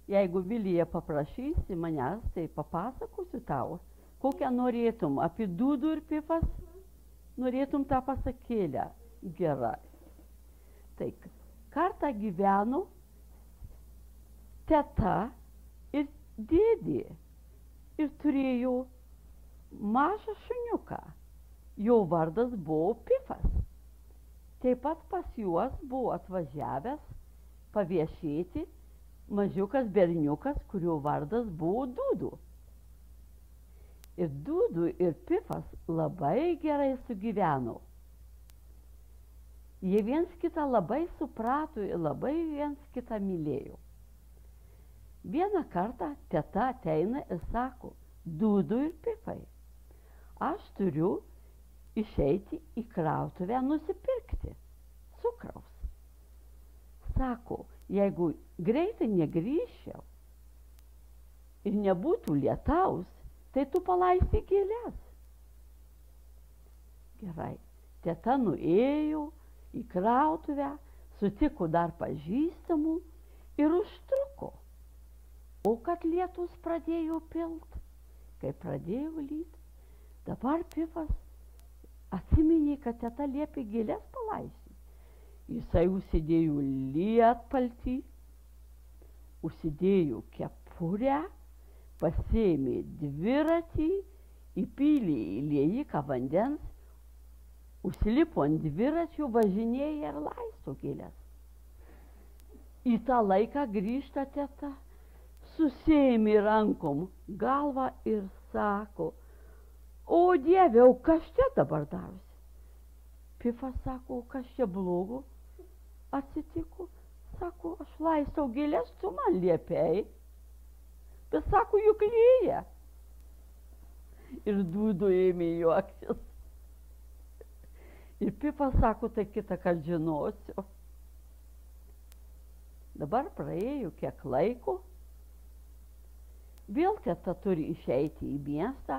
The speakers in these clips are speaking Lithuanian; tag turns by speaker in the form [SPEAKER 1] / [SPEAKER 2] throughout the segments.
[SPEAKER 1] Jeigu Vilija paprašysi manęs, tai papasakosiu tau, kokią norėtum apie Dūdų ir Pifas. Norėtum tą pasakėlę. Gerai. Tai kartą gyveno teta ir dėdė ir turėjo mažą šuniuką. Jo vardas buvo Pifas. Taip pat pas juos buvo atvažiavęs paviešėti mažiukas berniukas, kurio vardas buvo Dūdų. Ir Dūdų ir Pifas labai gerai sugyveno. Jie viens kitą labai suprato ir labai viens kitą mylėjo. Vieną kartą teta ateina ir sako: Dūdų ir Pifai, aš turiu išeiti į krautuvę nusipirkti cukraus. Sako, jeigu greitai negrįžčiau ir nebūtų lietaus, tai tu palaisi gėles. Gerai, teta nuėjo į krautuvę, sutiko dar pažįstamų ir užtruko. O kad lietus pradėjo pilt, kai pradėjo lyt, dabar Pifas atsiminė, kad teta liepė gėles palaisti. Jisai užsidėjo lietpaltį, užsidėjo kepurę, pasiėmė dviratį, įpylė į liejiką vandens, užsilipo ant dviračių, važinėja ir laisto gėles. Į tą laiką grįžta teta, susėmė rankom galvą ir sako: O Dieve, o kas čia dabar darosi? Pifas sako: O kas čia blogo atsitiko? Sako: Aš laistau gėles, tu man liepei. Bet sako, juk lyja. Ir Dūdų ėmė juoktis. Ir Pifas sako: Tai kitą kartą žinosiu. Dabar praėjo kiek laiko. Vėl teta turi išeiti į miestą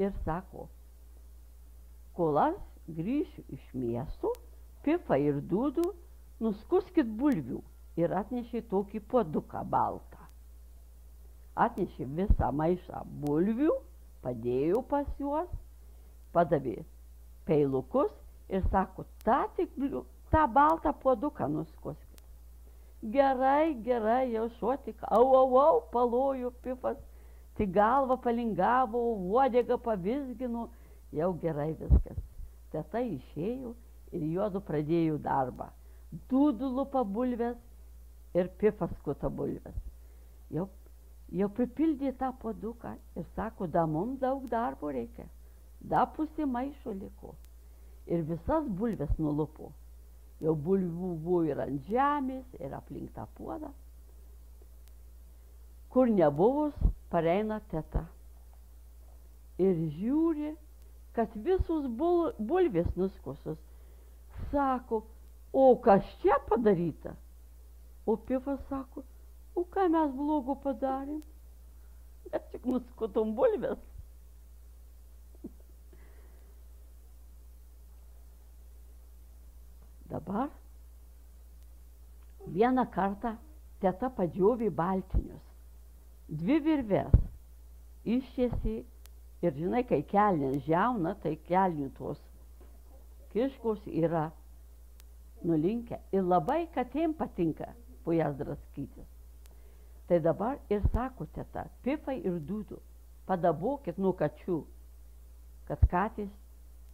[SPEAKER 1] ir sako: Kol aš grįšiu iš miesto, Pifą ir Dūdų nuskuskit bulvių. Ir atnešė tokį puoduką baltą. Atnešė visą maišą bulvių, padėjo pas juos, padavė peilukus ir sako: tą baltą puoduką nuskuskit. Gerai, gerai, jau šuo tik au, palojo Pifas, tik galvą palingavo, uodegą pavizgino, jau gerai viskas. Teta išėjo ir juodu pradėjo darbą. Dūdų lupa bulves ir Pifas skuta bulves. Jau pripildė tą puoduką ir sako: Da mums daug darbo reikia. Da pusė maišo liko. Ir visas bulves nulupo. Jau bulvių buvo ir ant žemės, ir aplink tą puodą. Kur nebuvus, pareina teta. Ir žiūri, kad visus bulvės nuskusus. Sako: O kas čia padaryta? O Pifas sako: O ką mes blogo padarėm? Mes tik nuskutom bulves. Dabar vieną kartą teta padžiovė baltinius. 2 virves ištiesė ir žinai, kai kelnės žiauna, tai kelnių tos kiškos yra nulinkę. Ir labai katėm patinka po jas draskytis. Tai dabar ir sako teta: Pifai ir Dūdų, padabokit nuo kačių, kad katės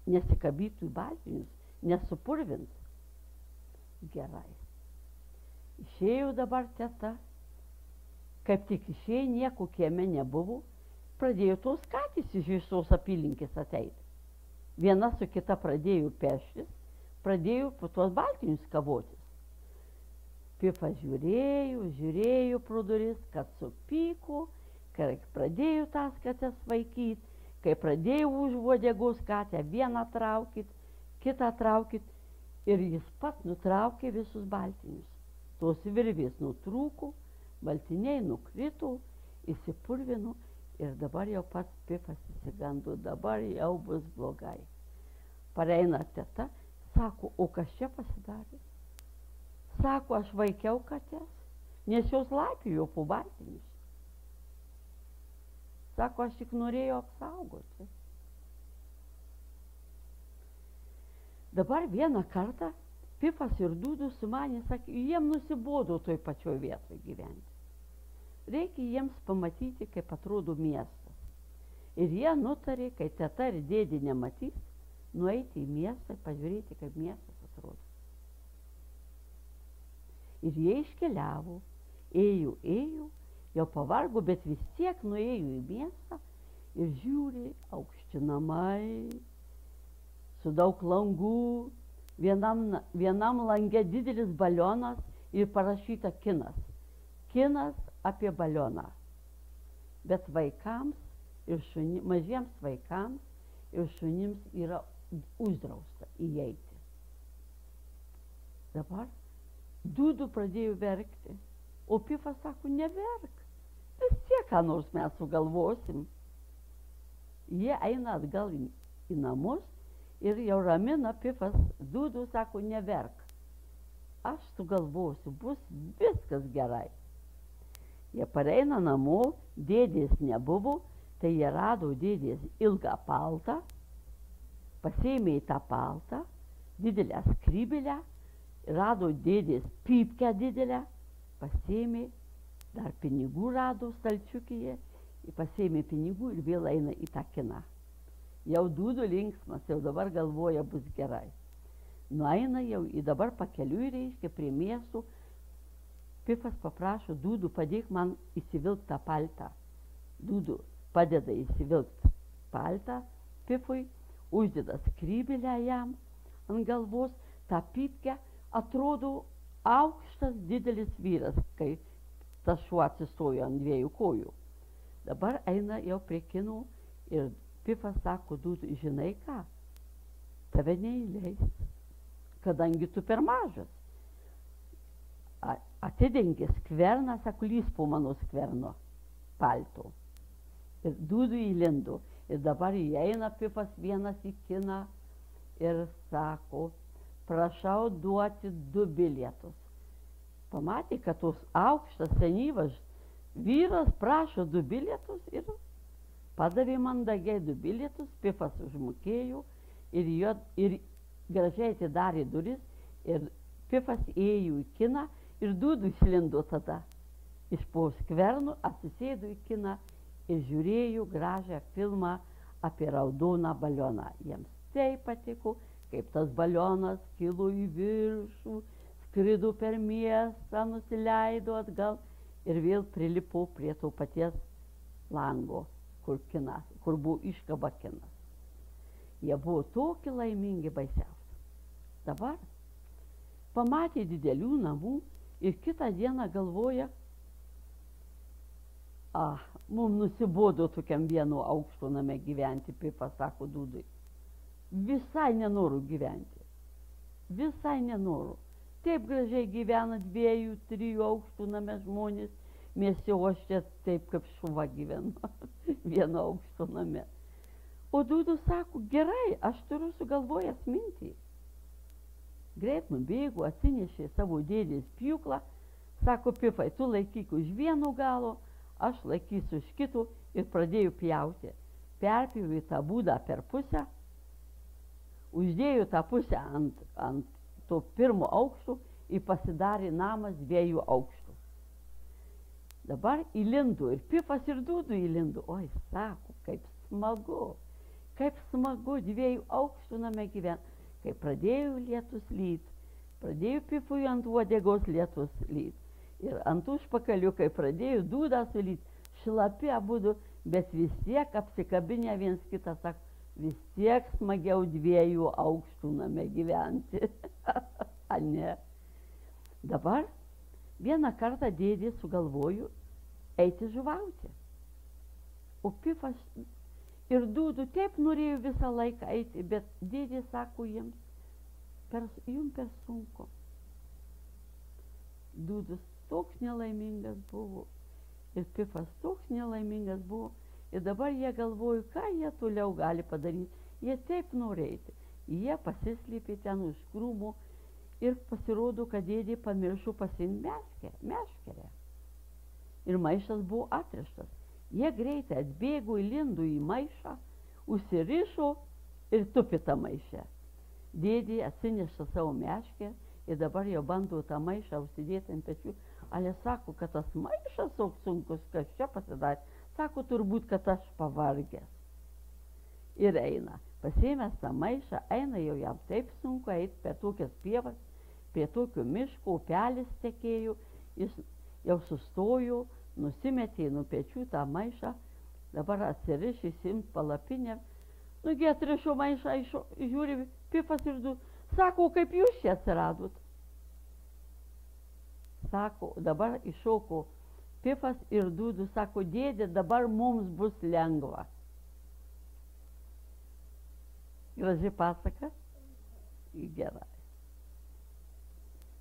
[SPEAKER 1] nesikabytų į baltinius, nesupurvins. Gerai. Išėjo dabar teta. Kaip tik išėjo, nieko kieme nebuvo, pradėjo tos katės iš visos apylinkės ateiti. Viena su kita pradėjo peštis, pradėjo po tuos baltinius kavotis. Pifas žiūrėjo pro duris, kad supyko, kai pradėjo tas kates vaikyti, kai pradėjo už uodegos katę, vieną traukit, kitą traukit, ir jis pats nutraukė visus baltinius. Tos virvės nutrūko, baltiniai nukrito, įsipurvino ir dabar jau pats Pifas įsigando, dabar jau bus blogai. Pareina teta, sako: O kas čia pasidarė? Sako: Aš vaikiau kates, nes jos lapiojo po baltinius. Sako, aš tik norėjau apsaugoti. Dabar vieną kartą Pifas ir Dūdus sumanė, sakė, jiem nusibodo toj pačioj vietoj gyventi. Reikia jiems pamatyti, kaip atrodo miestas. Ir jie nutarė, kai teta ir dėdė nematys, nueiti į miestą ir pažiūrėti, kaip miestas atrodo. Ir jie iškeliavo, ėjo, jau pavargo, bet vis tiek nuėjo į miestą ir žiūri, aukšti namai, su daug langų, vienam lange didelis balionas ir parašyta kinas. Kinas apie balioną. Bet vaikams ir mažiems vaikams ir šunims yra uždrausta įeiti. Dabar Dūdų pradėjo verkti, o Pifas sako, neverk, vis tiek ką nors mes sugalvosim. Jie eina atgal į namus ir jau ramina Pifas, Dūdų sako, neverk, aš sugalvosiu, bus viskas gerai. Jie pareina namo, dėdės nebuvo, tai jie rado dėdės ilgą paltą, pasiėmė į tą paltą, didelę skrybėlę, rado dėdės pypkę didelę, pasiėmė, dar pinigų rado stalčiukyje, pasiėmė pinigų ir vėl eina į tą kiną. Jau Dūdų linksmas, jau dabar galvoja, bus gerai. Nueina jau į dabar pakeliui, reiškia, prie miestų. Pifas paprašo Dūdų, padėk man įsivilkt tą paltą. Dūdų padeda įsivilkt paltą Pifui, uždeda skrybėlę jam ant galvos, tą pypkę. Atrodo aukštas didelis vyras, kai tas šuo atsistojo ant dviejų kojų. Dabar eina jau prie kinų ir Pifas sako, Dūdų, žinai ką, tave neįleis, kadangi tu per mažas. Atidengė skverną, sako, lys po mano skverno palto. Ir Dūdų įlindo. Ir dabar įeina Pifas vienas į kiną ir sako, prašau duoti 2 bilietus. Pamatė, kad tos aukštas senyvas vyras prašo 2 bilietus ir padavė mandagiai 2 bilietus, Pifas užmokėjo ir gražiai atidarė duris ir Pifas ėjo į kiną ir Dūdų išlindo tada. Iš po skvernų atsisėdo į kiną ir žiūrėjo gražią filmą apie raudoną balioną. Jiems taip patiko, kaip tas balionas kilo į viršų, skrido per miestą, nusileido atgal ir vėl prilipo prie to paties lango, kur buvo iškaba kinas. Jie buvo tokie laimingi baisiausi. Dabar pamatė didelių namų ir kitą dieną galvoja, mums nusibodo tokiam vieno aukšto name gyventi, Pifas sako Dūdui. Visai nenoriu gyventi. Visai nenoriu. Taip gražiai gyvena 2-3 aukštų name žmonės, mes jau aš čia taip kaip šuva gyvenu, vieno aukšto name. O Dūdus sako, gerai, aš turiu sugalvojęs mintį. Greit nubėgo, atsinešė savo dėdės pjūklą, sako, Pifai, tu laikyk už vieno galo, aš laikysiu už kito ir pradėjau pjauti. Perpjovė tą būdą per pusę, uždėjo tą pusę ant to pirmo aukšto ir pasidarė namas 2 aukštų. Dabar įlindo ir Pifas ir Dūdų įlindo. Oi, sako, kaip smagu 2 aukštų name gyventi. Kai pradėjo lietus lyt, pradėjo Pifui ant uodegos lietus lyt. Ir ant užpakalių, kai pradėjo Dūdą sulyt, šlapi abudu, bet vis tiek apsikabinę viens kitą, sako, vis tiek smagiau 2 aukštų name gyventi. A ne. Dabar vieną kartą dėdė sugalvojo eiti žuvauti. O Pifas ir Dūdų taip norėjo visą laiką eiti, bet dėdė sako jums, jums per sunku. Dūdus toks nelaimingas buvo ir Pifas toks nelaimingas buvo. Ir dabar jie galvoja, ką jie toliau gali padaryti. Jie taip norėti. Jie pasislėpė ten už krūmų ir pasirodo, kad dėdė pamiršo pasiimti meškerę. ir maišas buvo atrištas. Jie greitai atbėgo, įlindo į maišą, užsirišo ir tupi tą maišę. Dėdė atsineša savo meškę ir dabar jau bando tą maišą užsidėti ant pečių. Ale sako, kad tas maišas toks sunkus, kas čia pasidarė. Sako, turbūt, kad aš pavargęs. Ir eina. Pasiėmęs tą maišą, eina jau jam taip sunku eiti per tokias pievas, prie tokio miško, upelis tekėjo, jis jau sustojo, nusimetė nuo pečių tą maišą, dabar atsiriš, įsimt palapinę, nugi atrišo maišą, žiūri, Pifas ir du, sako, kaip jūs čia atsiradot? Sako, dabar iššoko Pifas ir Dudu, sako, dėdė, dabar mums bus lengva. Graži pasaka? Gerai.